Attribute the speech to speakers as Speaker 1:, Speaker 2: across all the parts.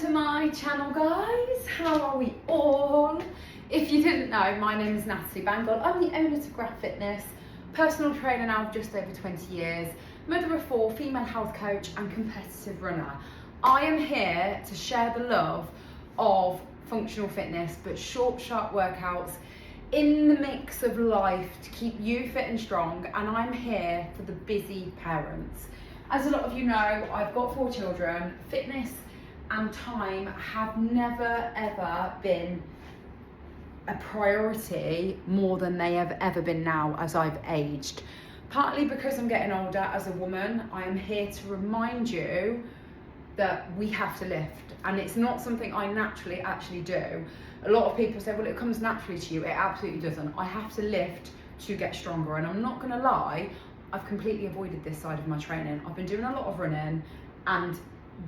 Speaker 1: to my channel, guys. How are we all? If you didn't know, my name is Natalie Bangle. I'm the owner to Graph Fitness, personal trainer now for just over 20 years, mother of 4, female health coach and competitive runner. I am here to share the love of functional fitness, but short, sharp workouts in the mix of life to keep you fit and strong. And I'm here for the busy parents. As a lot of you know, I've got 4 children. Fitness and time have never ever been a priority more than they have ever been now as I've aged. Partly because I'm getting older as a woman, I am here to remind you that we have to lift, and it's not something I naturally actually do. A lot of people say, well, it comes naturally to you. It absolutely doesn't. I have to lift to get stronger, and I'm not gonna lie, I've completely avoided this side of my training. I've been doing a lot of running, and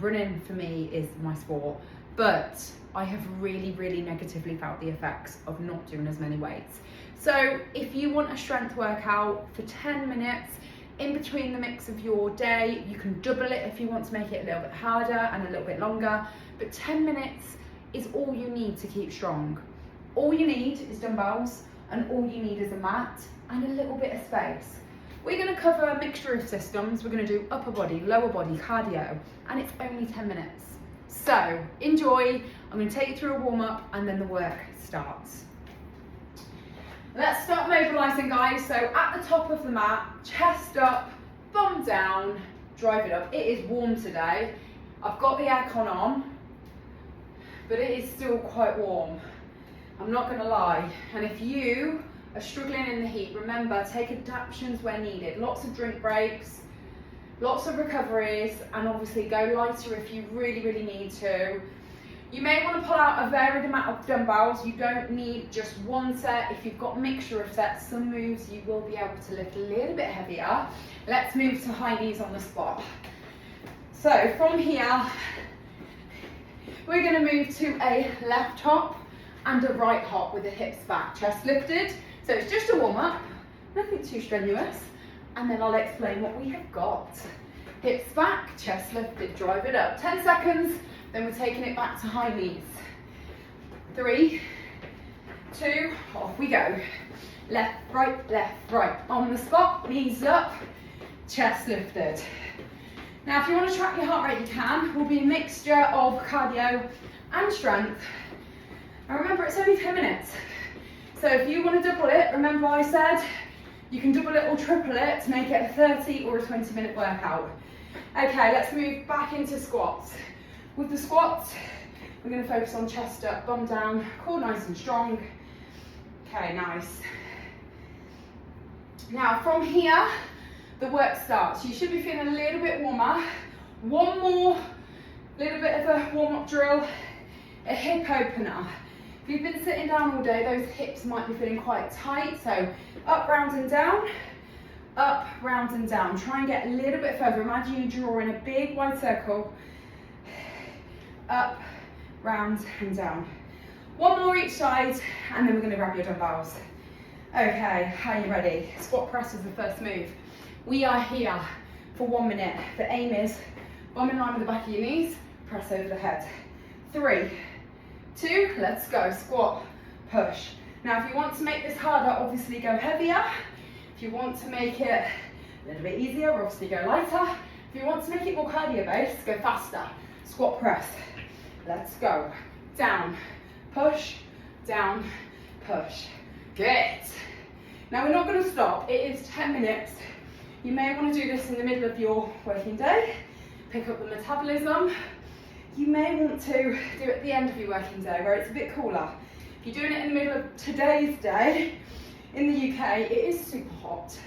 Speaker 1: running for me is my sport, but I have really negatively felt the effects of not doing as many weights. So if you want a strength workout for 10 minutes in between the mix of your day, you can double it if you want to make it a little bit harder and a little bit longer, but 10 minutes is all you need to keep strong. All you need is dumbbells, and all you need is a mat and a little bit of space. We're going to cover a mixture of systems. We're going to do upper body, lower body, cardio, and it's only 10 minutes. So enjoy. I'm going to take you through a warm up and then the work starts. Let's start mobilizing, guys. So at the top of the mat, chest up, bum down, drive it up. It is warm today. I've got the aircon on, but it is still quite warm. I'm not going to lie. And if you are struggling in the heat, remember, take adaptations where needed. Lots of drink breaks, lots of recoveries, and obviously go lighter if you really need to. You may want to pull out a varied amount of dumbbells. You don't need just one set. If you've got a mixture of sets, some moves you will be able to lift a little bit heavier. Let's move to high knees on the spot. So from here, we're going to move to a left hop and a right hop with the hips back, chest lifted. So it's just a warm up, nothing too strenuous. And then I'll explain what we have got. Hips back, chest lifted, drive it up. 10 seconds, then we're taking it back to high knees. 3, 2, off we go. Left, right, on the spot, knees up, chest lifted. Now, if you want to track your heart rate, you can. Will be a mixture of cardio and strength. And remember, it's only 10 minutes. So if you want to double it, remember I said you can double it or triple it to make it a 30 or a 20-minute workout. Okay, let's move back into squats. With the squats, we're going to focus on chest up, bum down, core nice and strong. Okay, nice. Now from here, the work starts. You should be feeling a little bit warmer. One more little bit of a warm-up drill, a hip opener. If you've been sitting down all day, those hips might be feeling quite tight. So up, round and down, up, round and down. Try and get a little bit further. Imagine you drawing a big wide circle. Up, round and down. One more each side, and then we're going to grab your dumbbells. Okay, are you ready? Squat press is the first move. We are here for 1 minute. The aim is bum in line with the back of your knees, press over the head. 3, 2, let's go. Squat, push. Now, if you want to make this harder, obviously go heavier. If you want to make it a little bit easier, obviously go lighter. If you want to make it more cardio-based, go faster. Squat press. Let's go. Down, push, down, push. Good. Now, we're not going to stop. It is 10 minutes. You may want to do this in the middle of your working day. Pick up the metabolism. You may want to do it at the end of your working day where it's a bit cooler. If you're doing it in the middle of today's day, in the UK, it is super hot.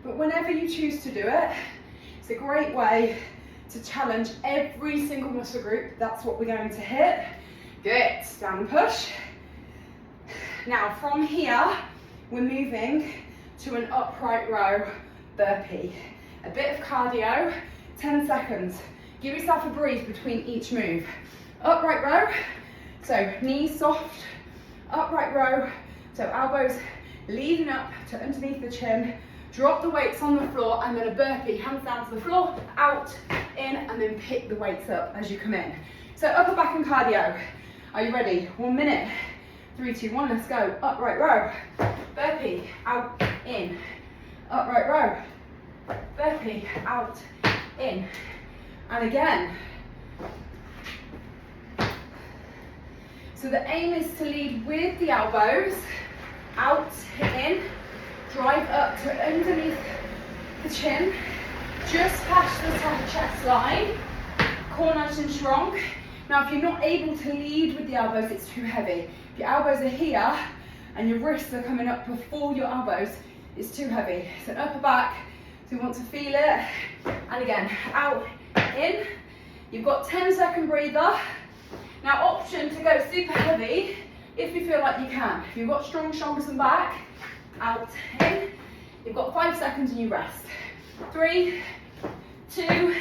Speaker 1: But whenever you choose to do it, it's a great way to challenge every single muscle group. That's what we're going to hit. Good. Down and push. Now from here, we're moving to an upright row burpee. A bit of cardio, 10 seconds. Give yourself a breathe between each move. Upright row, so knees soft. Upright row, so elbows leading up to underneath the chin. Drop the weights on the floor, and then a burpee, hands down to the floor, out, in, and then pick the weights up as you come in. So upper back and cardio. Are you ready? 1 minute. 3, 2, 1, let's go. Upright row. Burpee, out, in. Upright row. Burpee, out, in. And again. So the aim is to lead with the elbows, out, in, drive up to underneath the chin, just past the chest line, core nice and strong. Now if you're not able to lead with the elbows, it's too heavy. If your elbows are here and your wrists are coming up before your elbows, it's too heavy. So upper back, so we want to feel it. And again, out, in. You've got 10-second breather. Now option to go super heavy if you feel like you can. If you've got strong shoulders and back, out, in. You've got 5 seconds and you rest. 3, 2,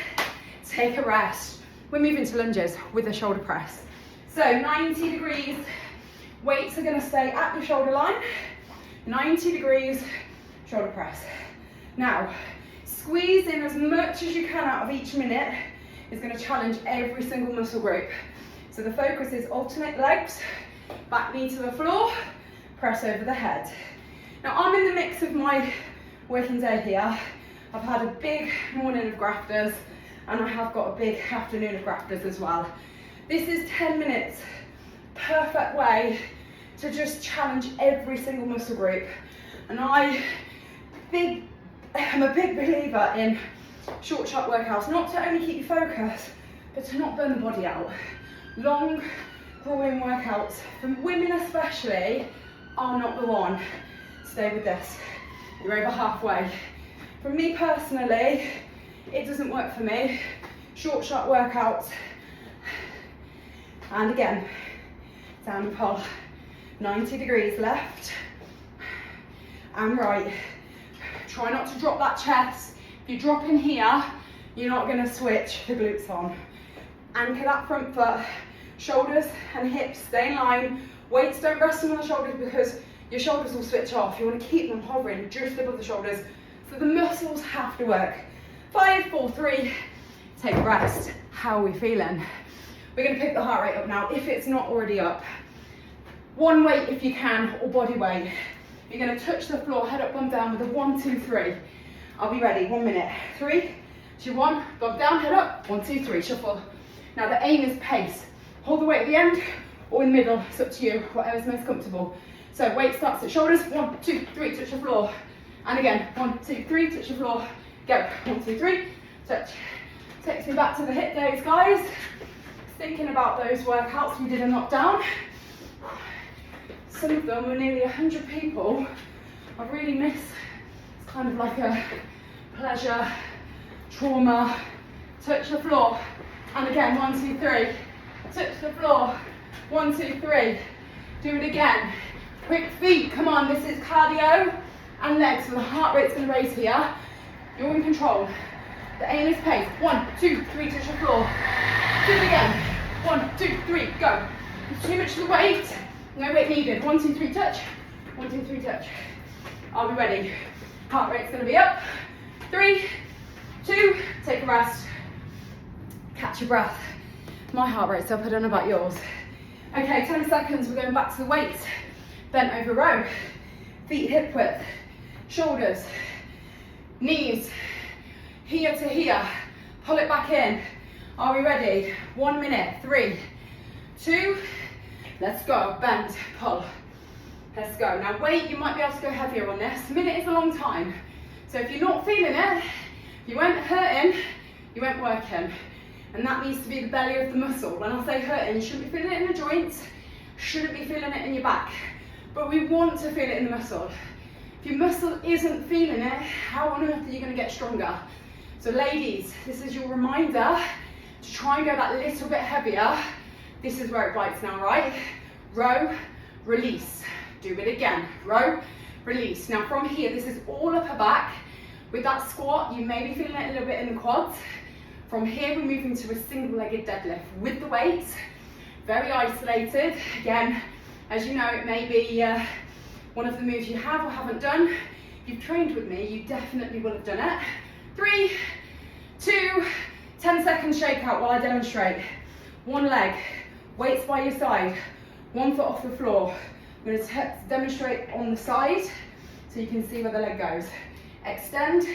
Speaker 1: take a rest. We're moving to lunges with a shoulder press. So 90 degrees, weights are going to stay at your shoulder line. 90 degrees, shoulder press. Now, squeeze in as much as you can out of each minute. Is going to challenge every single muscle group. So the focus is alternate legs, back knee to the floor, press over the head. Now I'm in the mix of my working day here. I've had a big morning of grafters and I have got a big afternoon of grafters as well. This is 10 minutes, perfect way to just challenge every single muscle group. And I'm a big believer in short, sharp workouts, not to only keep you focused, but to not burn the body out. Long, grueling workouts, for women especially, are not the one. Stay with this. You're over halfway. For me personally, it doesn't work for me. Short, sharp workouts. And again, down and pull. 90 degrees left and right. Try not to drop that chest. If you drop in here, you're not going to switch the glutes on. Anchor that front foot, shoulders and hips stay in line. Weights don't rest on the shoulders because your shoulders will switch off. You want to keep them hovering just above the shoulders. So the muscles have to work. 5, 4, 3, take a rest. How are we feeling? We're going to pick the heart rate up now if it's not already up. One weight if you can, or body weight. You're going to touch the floor, head up, bum down with a 1, 2, 3. I'll be ready, 1 minute. 3, 2, 1, bum down, head up, 1, 2, 3, shuffle. Now the aim is pace. Hold the weight at the end or in the middle, it's up to you, whatever's most comfortable. So weight starts at shoulders, 1, 2, 3, touch the floor. And again, 1, 2, 3, touch the floor. Go, 1, 2, 3, touch. Takes me back to the hip days, guys. Thinking about those workouts we did in lockdown. Some of them were nearly 100 people. I really miss, it's kind of like a pleasure, trauma, touch the floor. And again, 1, 2, 3, touch the floor. 1, 2, 3, do it again. Quick feet, come on, this is cardio and legs, so the heart rate's gonna raise here. You're in control. The aim is pace. 1, 2, 3, touch the floor. Do it again. 1, 2, 3, go. It's too much of the weight. No weight needed. 1, 2, 3, touch. 1, 2, 3, touch. I'll be ready. Heart rate's gonna be up. 3, 2, take a rest. Catch your breath. My heart rate's up, I don't know about yours. Okay, 10 seconds, we're going back to the weights. Bent over row. Feet hip width. Shoulders. Knees. Here to here. Pull it back in. Are we ready? 1 minute. 3, 2, let's go. Bend, pull. Let's go. Now weight, you might be able to go heavier on this. A minute is a long time. So if you're not feeling it, you weren't hurting, you weren't working. And that needs to be the belly of the muscle. When I say hurting, you shouldn't be feeling it in the joints, shouldn't be feeling it in your back. But we want to feel it in the muscle. If your muscle isn't feeling it, how on earth are you going to get stronger? So ladies, this is your reminder to try and go that little bit heavier. This is where it bites now, right? Row, release. Do it again. Row, release. Now from here, this is all upper back. With that squat, you may be feeling it a little bit in the quads. From here, we're moving to a single-legged deadlift with the weights. Very isolated. Again, as you know, it may be one of the moves you have or haven't done. If you've trained with me, you definitely will have done it. 3, 2, 10 seconds shakeout while I demonstrate. One leg, weights by your side, 1 foot off the floor. I'm going to demonstrate on the side so you can see where the leg goes. Extend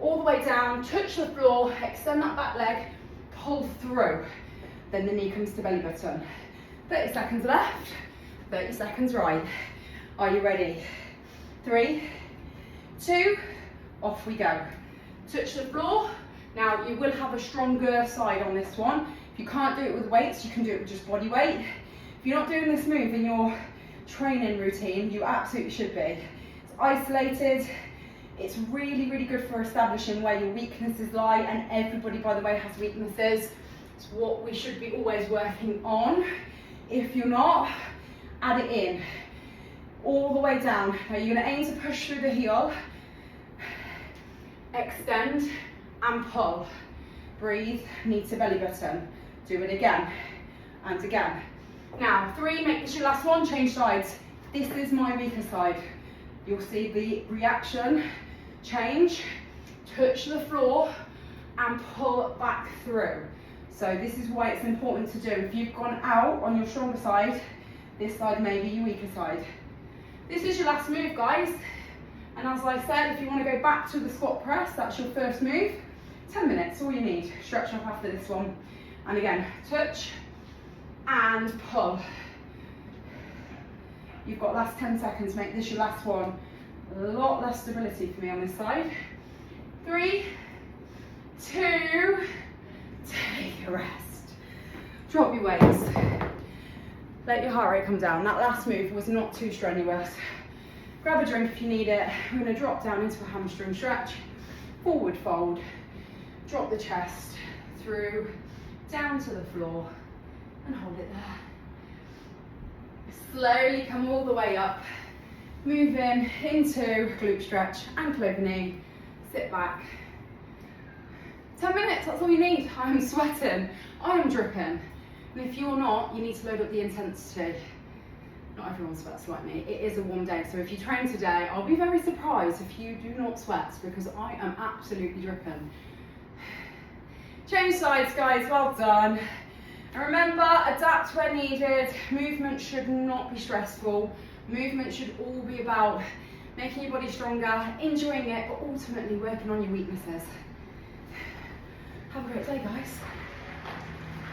Speaker 1: all the way down, touch the floor, extend that back leg, pull through. Then the knee comes to belly button. 30 seconds left, 30 seconds right. Are you ready? 3, 2, off we go. Touch the floor. Now you will have a stronger side on this one. If you can't do it with weights, you can do it with just body weight. If you're not doing this move in your training routine, you absolutely should be. It's isolated. It's really, really good for establishing where your weaknesses lie, and everybody, by the way, has weaknesses. It's what we should be always working on. If you're not, add it in. All the way down. Now you're going to aim to push through the heel, extend and pull. Breathe, knee to belly button. Do it again and again. Now 3, make this your last one, change sides. This is my weaker side. You'll see the reaction change, touch the floor and pull back through. So this is why it's important to do. If you've gone out on your stronger side, this side may be your weaker side. This is your last move, guys. And as I said, if you want to go back to the squat press, that's your first move. 10 minutes, all you need. Stretch up after this one. And again, touch and pull. You've got last 10 seconds, make this your last one. A lot less stability for me on this side. 3, 2, take a rest. Drop your weights. Let your heart rate come down. That last move was not too strenuous. Grab a drink if you need it. We're going to drop down into a hamstring stretch. Forward fold. Drop the chest through, down to the floor, and hold it there. Slowly come all the way up. Move in into glute stretch, ankle over knee. Sit back. 10 minutes, that's all you need. I am sweating. I am dripping. And if you're not, you need to load up the intensity. Not everyone sweats like me. It is a warm day, so if you train today, I'll be very surprised if you do not sweat, because I am absolutely dripping. Change sides, guys, well done. And remember, adapt where needed. Movement should not be stressful. Movement should all be about making your body stronger, enjoying it, but ultimately working on your weaknesses. Have a great day, guys.